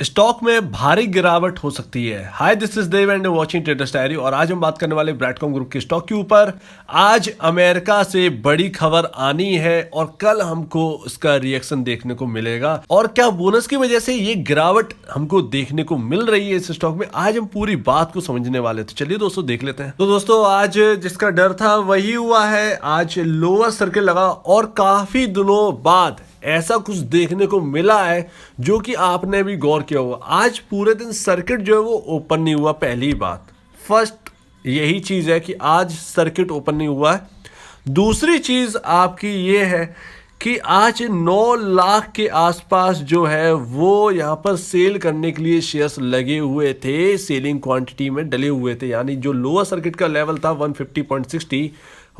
Stock में भारी गिरावट हो सकती है। Hi, this is Dev and watching traders diary. और आज हम बात करने वाले ब्रैडकॉम ग्रुप के स्टॉक के ऊपर। आज अमेरिका से बड़ी खबर आनी है और कल हमको इसका रिएक्शन देखने को मिलेगा। और क्या बोनस की वजह से ये गिरावट हमको देखने को मिल रही है इस स्टॉक में, आज हम पूरी बात को समझने वाले। तो चलिए दोस्तों देख लेते हैं। तो दोस्तों आज जिसका डर था वही हुआ है। आज लोअर सर्किट लगा और काफी दिनों बाद ऐसा कुछ देखने को मिला है जो कि आपने भी गौर किया होगा। आज पूरे दिन सर्किट जो है वो ओपन नहीं हुआ। पहली बात, फर्स्ट यही चीज है कि आज सर्किट ओपन नहीं हुआ है। दूसरी चीज आपकी ये है कि आज 9 लाख के आसपास जो है वो यहाँ पर सेल करने के लिए शेयर्स लगे हुए थे, सेलिंग क्वांटिटी में डले हुए थे। यानी जो लोअर सर्किट का लेवल था 150.60,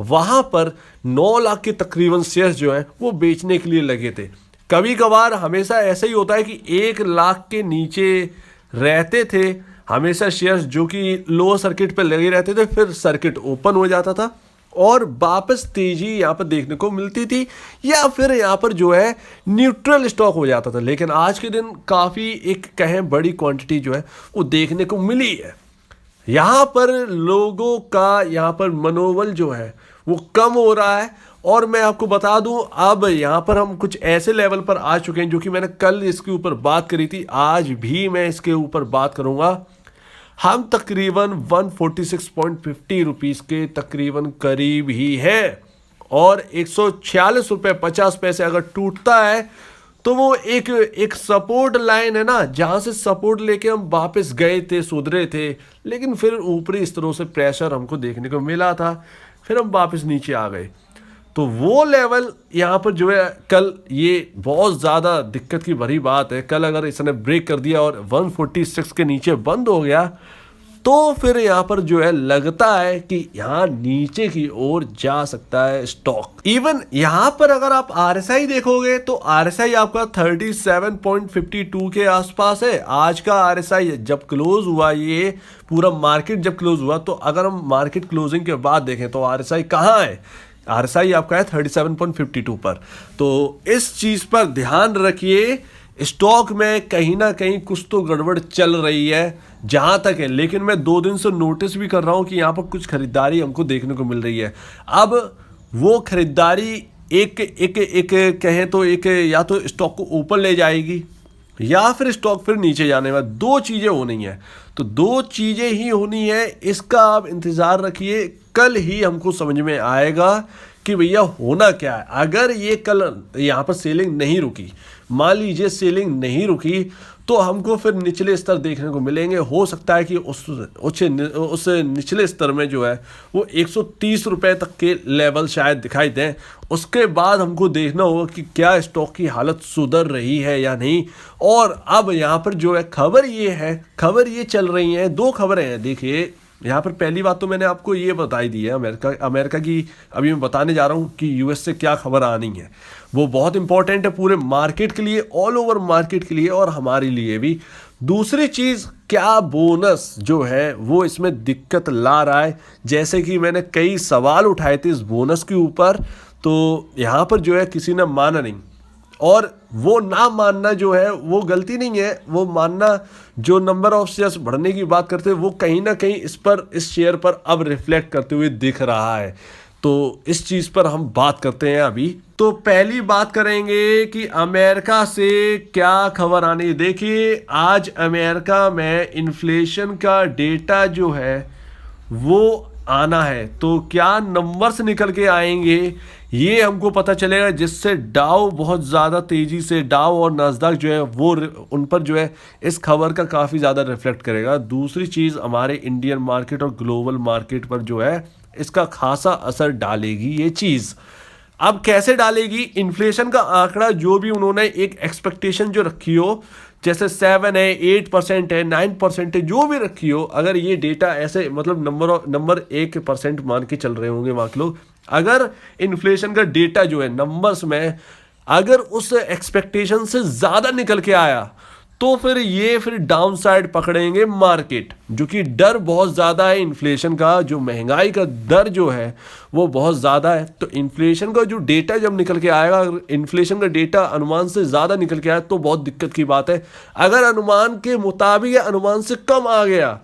वहां पर 9 लाख के तकरीबन शेयर्स जो हैं वो बेचने के लिए लगे थे। कभी कभार हमेशा ऐसा ही होता है कि 1 लाख के नीचे रहते थे हमेशा शेयर्स, जो कि लोअर सर्किट पे लगे रहते थे, फिर सर्किट ओपन हो जाता था और वापस तेजी यहाँ पर देखने को मिलती थी, या फिर यहाँ पर जो है न्यूट्रल स्टॉक हो जाता था। लेकिन आज के दिन काफ़ी एक कहें बड़ी क्वांटिटी जो है वो देखने को मिली है। यहाँ पर लोगों का यहाँ पर मनोबल जो है वो कम हो रहा है। और मैं आपको बता दूं, अब यहाँ पर हम कुछ ऐसे लेवल पर आ चुके हैं जो कि मैंने कल इसके ऊपर बात करी थी, आज भी मैं इसके ऊपर बात करूंगा। हम तकरीबन 146.50 रुपीज़ के तकरीबन करीब ही है। और 146 रुपये 50 पैसे अगर टूटता है तो वो एक सपोर्ट लाइन है ना, जहां से सपोर्ट लेके हम वापस गए थे, सुधरे थे, लेकिन फिर ऊपरी स्तरों से प्रेशर हमको देखने को मिला था, फिर हम वापस नीचे आ गए। तो वो लेवल यहाँ पर जो है कल, ये बहुत ज़्यादा दिक्कत की भरी बात है। कल अगर इसने ब्रेक कर दिया और 146 के नीचे बंद हो गया तो फिर यहाँ पर जो है लगता है कि यहाँ नीचे की ओर जा सकता है स्टॉक। इवन यहाँ पर अगर आप आरएसआई देखोगे तो आरएसआई आपका 37.52 के आसपास है। आज का आरएसआई जब क्लोज हुआ, ये पूरा मार्केट जब क्लोज हुआ, तो अगर हम मार्केट क्लोजिंग के बाद देखें तो आरएसआई कहाँ है, आरएसआई आपका है 37.52 पर। तो इस चीज पर ध्यान रखिए, स्टॉक में कहीं ना कहीं कुछ तो गड़बड़ चल रही है जहां तक है। लेकिन मैं 2 दिन से नोटिस भी कर रहा हूं कि यहां पर कुछ खरीदारी हमको देखने को मिल रही है। अब वो खरीदारी एक एक एक कहें तो एक, या तो स्टॉक को ऊपर ले जाएगी या फिर स्टॉक फिर नीचे जाने में, 2 चीजें होनी है। तो 2 चीजें ही होनी है, इसका आप इंतजार रखिए। कल ही हमको समझ में आएगा कि भैया होना क्या है। अगर ये कल यहाँ पर सेलिंग नहीं रुकी, मान लीजिए सेलिंग नहीं रुकी, तो हमको फिर निचले स्तर देखने को मिलेंगे। हो सकता है कि उस निचले स्तर में जो है वो 130 रुपए तक के लेवल शायद दिखाई दें। उसके बाद हमको देखना होगा कि क्या स्टॉक की हालत सुधर रही है या नहीं। और अब यहाँ पर जो है खबर ये चल रही है, 2 खबरें हैं। देखिए, यहाँ पर पहली बात तो मैंने आपको ये बताई दी है अमेरिका की। अभी मैं बताने जा रहा हूँ कि यूएस से क्या खबर आनी है। वो बहुत इंपॉर्टेंट है पूरे मार्केट के लिए, ऑल ओवर मार्केट के लिए और हमारे लिए भी। दूसरी चीज़, क्या बोनस जो है वो इसमें दिक्कत ला रहा है। जैसे कि मैंने कई सवाल उठाए थे इस बोनस के ऊपर, तो यहाँ पर जो है किसी ने माना नहीं। और वो ना मानना जो है वो गलती नहीं है, वो मानना, जो नंबर ऑफ शेयर्स बढ़ने की बात करते हैं वो कहीं ना कहीं इस शेयर पर अब रिफ्लेक्ट करते हुए दिख रहा है। तो इस चीज पर हम बात करते हैं अभी। तो पहली बात करेंगे कि अमेरिका से क्या खबर आनी। देखिए, आज अमेरिका में इन्फ्लेशन का डेटा जो है वो आना है। तो क्या नंबर्स निकल के आएंगे ये हमको पता चलेगा, जिससे डाउ बहुत ज़्यादा तेज़ी से, डाउ और नास्डॉक जो है वो उन पर जो है इस खबर का काफ़ी ज़्यादा रिफ्लेक्ट करेगा। दूसरी चीज़, हमारे इंडियन मार्केट और ग्लोबल मार्केट पर जो है इसका खासा असर डालेगी ये चीज़। अब कैसे डालेगी? इन्फ्लेशन का आंकड़ा जो भी उन्होंने एक एक्सपेक्टेशन जो रखी हो, जैसे 7 है, 8% है, 9% है, जो भी रखी हो, अगर ये डेटा ऐसे मतलब नंबर 1% मान के चल रहे होंगे वहाँ के लोग, अगर इन्फ्लेशन का डेटा जो है नंबर्स में अगर उस एक्सपेक्टेशन से ज़्यादा निकल के आया तो फिर डाउन साइड पकड़ेंगे मार्केट, जो कि डर बहुत ज़्यादा है इन्फ्लेशन का, जो महंगाई का दर जो है वो बहुत ज़्यादा है। तो इन्फ्लेशन का जो डेटा जब निकल के आएगा, अगर इन्फ्लेशन का डेटा अनुमान से ज़्यादा निकल के आए तो बहुत दिक्कत की बात है। अगर अनुमान के मुताबिक या अनुमान से कम आ गया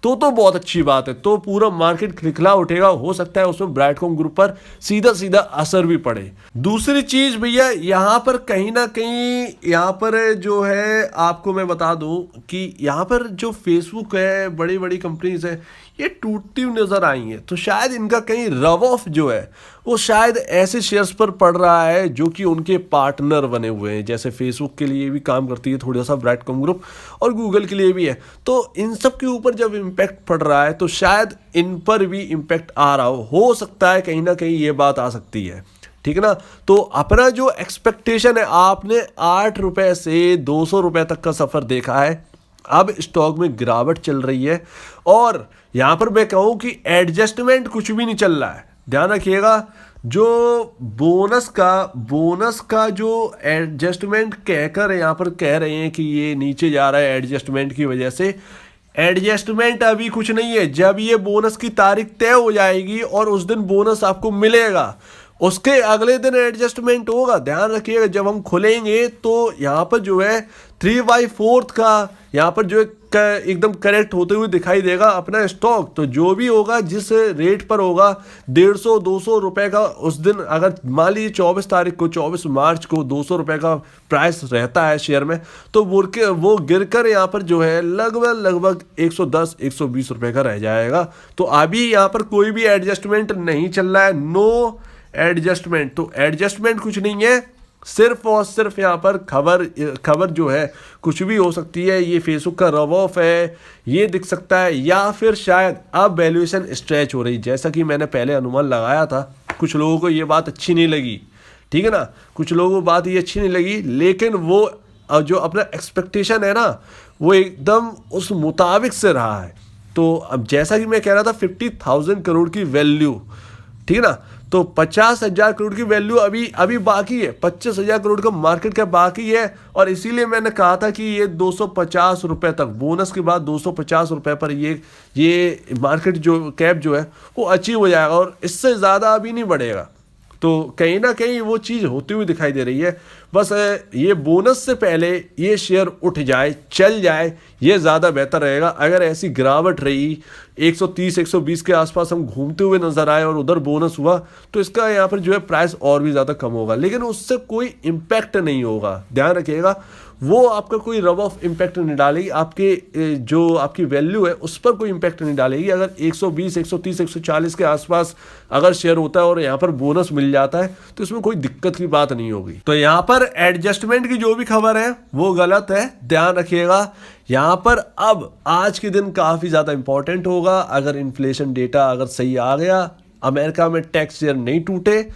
तो बहुत अच्छी बात है, तो पूरा मार्केट खिलखिला उठेगा। हो सकता है उसमें ब्राइटकॉम ग्रुप पर सीधा सीधा असर भी पड़े। दूसरी चीज भैया, यहाँ पर कहीं ना कहीं यहाँ पर जो है आपको मैं बता दूं कि यहाँ पर जो फेसबुक है, बड़ी बड़ी कंपनीज है, ये टूटती हुई नजर आई है। तो शायद इनका कहीं रव ऑफ जो है वो शायद ऐसे शेयर्स पर पड़ रहा है जो कि उनके पार्टनर बने हुए हैं। जैसे फेसबुक के लिए भी काम करती है थोड़ा सा ब्राइटकॉम ग्रुप, और गूगल के लिए भी है। तो इन सब के ऊपर जब इम्पैक्ट पड़ रहा है तो शायद इन पर भी इम्पैक्ट आ रहा हो सकता है, कहीं ना कहीं ये बात आ सकती है। ठीक है ना। तो अपना जो एक्सपेक्टेशन है, आपने 8 रुपए से 200 रुपए तक का सफर देखा है, अब स्टॉक में गिरावट चल रही है। और यहां पर मैं कहूं कि एडजस्टमेंट कुछ भी नहीं चल रहा है। ध्यान रखिएगा, जो बोनस का जो एडजस्टमेंट कहकर यहां पर कह रहे हैं कि ये नीचे जा रहा है एडजस्टमेंट की वजह से, एडजस्टमेंट अभी कुछ नहीं है। जब ये बोनस की तारीख तय हो जाएगी और उस दिन बोनस आपको मिलेगा, उसके अगले दिन एडजस्टमेंट होगा। ध्यान रखिएगा, जब हम खुलेंगे तो यहाँ पर जो है 3/4 का यहाँ पर जो है एकदम करेक्ट होते हुए दिखाई देगा अपना स्टॉक। तो जो भी होगा, जिस रेट पर होगा 150-200 रुपए का उस दिन, अगर मान लीजिए 24 तारीख को, 24 मार्च को 200 रुपए का प्राइस रहता है शेयर में, तो वो गिरकर यहाँ पर जो है लगभग 110-120 रुपए का रह जाएगा। तो अभी यहाँ पर कोई भी एडजस्टमेंट नहीं चल रहा है, नो एडजस्टमेंट। तो एडजस्टमेंट कुछ नहीं है, सिर्फ और सिर्फ यहाँ पर खबर जो है कुछ भी हो सकती है। ये फेसबुक का रव ऑफ है, ये दिख सकता है, या फिर शायद अब वैल्यूएशन स्ट्रेच हो रही, जैसा कि मैंने पहले अनुमान लगाया था। कुछ लोगों को ये बात अच्छी नहीं लगी, ठीक है ना, कुछ लोगों को बात ये अच्छी नहीं लगी, लेकिन वो जो अपना एक्सपेक्टेशन है ना, वो एकदम उस मुताबिक से रहा है। तो अब जैसा कि मैं कह रहा था 50,000 करोड़ की वैल्यू, ठीक है ना, तो 50,000 करोड़ की वैल्यू अभी बाकी है, 25,000 करोड़ का मार्केट कैप बाकी है। और इसीलिए मैंने कहा था कि ये 250 रुपए तक, बोनस के बाद 250 रुपए पर ये मार्केट जो कैप जो है वो अचीव हो जाएगा, और इससे ज़्यादा अभी नहीं बढ़ेगा। तो कहीं ना कहीं वो चीज़ होती हुई दिखाई दे रही है। बस ये बोनस से पहले ये शेयर उठ जाए, चल जाए, ये ज़्यादा बेहतर रहेगा। अगर ऐसी गिरावट रही 130-120 के आसपास हम घूमते हुए नजर आए और उधर बोनस हुआ, तो इसका यहाँ पर जो है प्राइस और भी ज़्यादा कम होगा, लेकिन उससे कोई इम्पैक्ट नहीं होगा। ध्यान रखिएगा, वो आपका कोई रब ऑफ इम्पैक्ट नहीं डालेगी, आपके जो आपकी वैल्यू है उस पर कोई इम्पैक्ट नहीं डालेगी। अगर 120, 130, 140 के आसपास अगर शेयर होता है और यहाँ पर बोनस मिल जाता है तो इसमें कोई दिक्कत की बात नहीं होगी। तो यहाँ पर एडजस्टमेंट की जो भी खबर है वो गलत है, ध्यान रखिएगा। यहाँ पर अब आज के दिन काफ़ी ज़्यादा इंपॉर्टेंट होगा। अगर इन्फ्लेशन डेटा अगर सही आ गया, अमेरिका में टैक्स शेयर नहीं टूटे,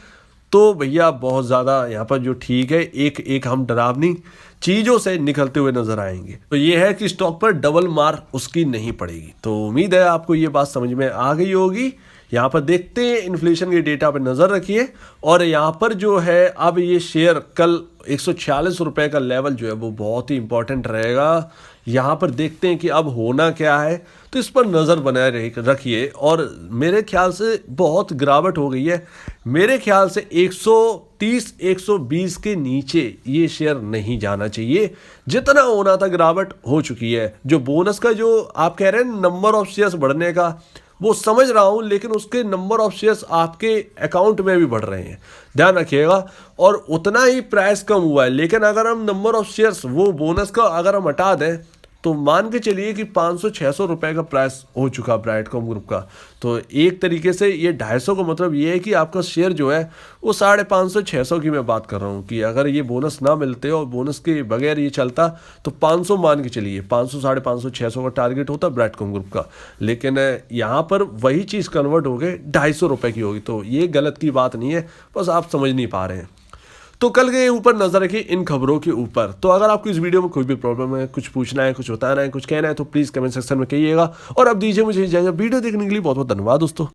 तो भैया बहुत ज़्यादा यहाँ पर जो ठीक है, एक हम डरावनी चीज़ों से निकलते हुए नजर आएंगे। तो ये है कि स्टॉक पर डबल मार उसकी नहीं पड़ेगी। तो उम्मीद है आपको ये बात समझ में आ गई होगी। यहाँ पर देखते हैं, इन्फ्लेशन के डेटा पर नज़र रखिए। और यहाँ पर जो है अब ये शेयर कल 146 रुपये का लेवल जो है वो बहुत ही इंपॉर्टेंट रहेगा। यहाँ पर देखते हैं कि अब होना क्या है, तो इस पर नज़र बनाए रखिए। और मेरे ख्याल से बहुत गिरावट हो गई है, मेरे ख्याल से 130-120 के नीचे ये शेयर नहीं जाना चाहिए। जितना होना था गिरावट हो चुकी है। जो बोनस का जो आप कह रहे हैं नंबर ऑफ शेयर्स बढ़ने का, वो समझ रहा हूँ, लेकिन उसके नंबर ऑफ शेयर्स आपके अकाउंट में भी बढ़ रहे हैं, ध्यान रखिएगा। और उतना ही प्राइस कम हुआ है, लेकिन अगर हम नंबर ऑफ शेयर्स वो बोनस का अगर हम हटा दें तो मान के चलिए कि 500-600 रुपए का प्राइस हो चुका ब्राइटकॉम ग्रुप का। तो एक तरीके से ये 250 का मतलब ये है कि आपका शेयर जो है वो 550-600 की मैं बात कर रहा हूँ, कि अगर ये बोनस ना मिलते और बोनस के बगैर ये चलता तो 500 मान के चलिए, 500-550-600 का टारगेट होता ब्राइटकॉम ग्रुप का। लेकिन यहाँ पर वही चीज़ कन्वर्ट हो गए 250 रुपये की होगी। तो ये गलत की बात नहीं है, बस आप समझ नहीं पा रहे हैं। तो कल के ऊपर नजर रखिए इन खबरों के ऊपर। तो अगर आपको इस वीडियो में कोई भी प्रॉब्लम है, कुछ पूछना है, कुछ बताना है, कुछ कहना है, तो प्लीज़ कमेंट सेक्शन में कहिएगा। और अब दीजिए मुझे इजाजत। वीडियो देखने के लिए बहुत बहुत धन्यवाद दोस्तों।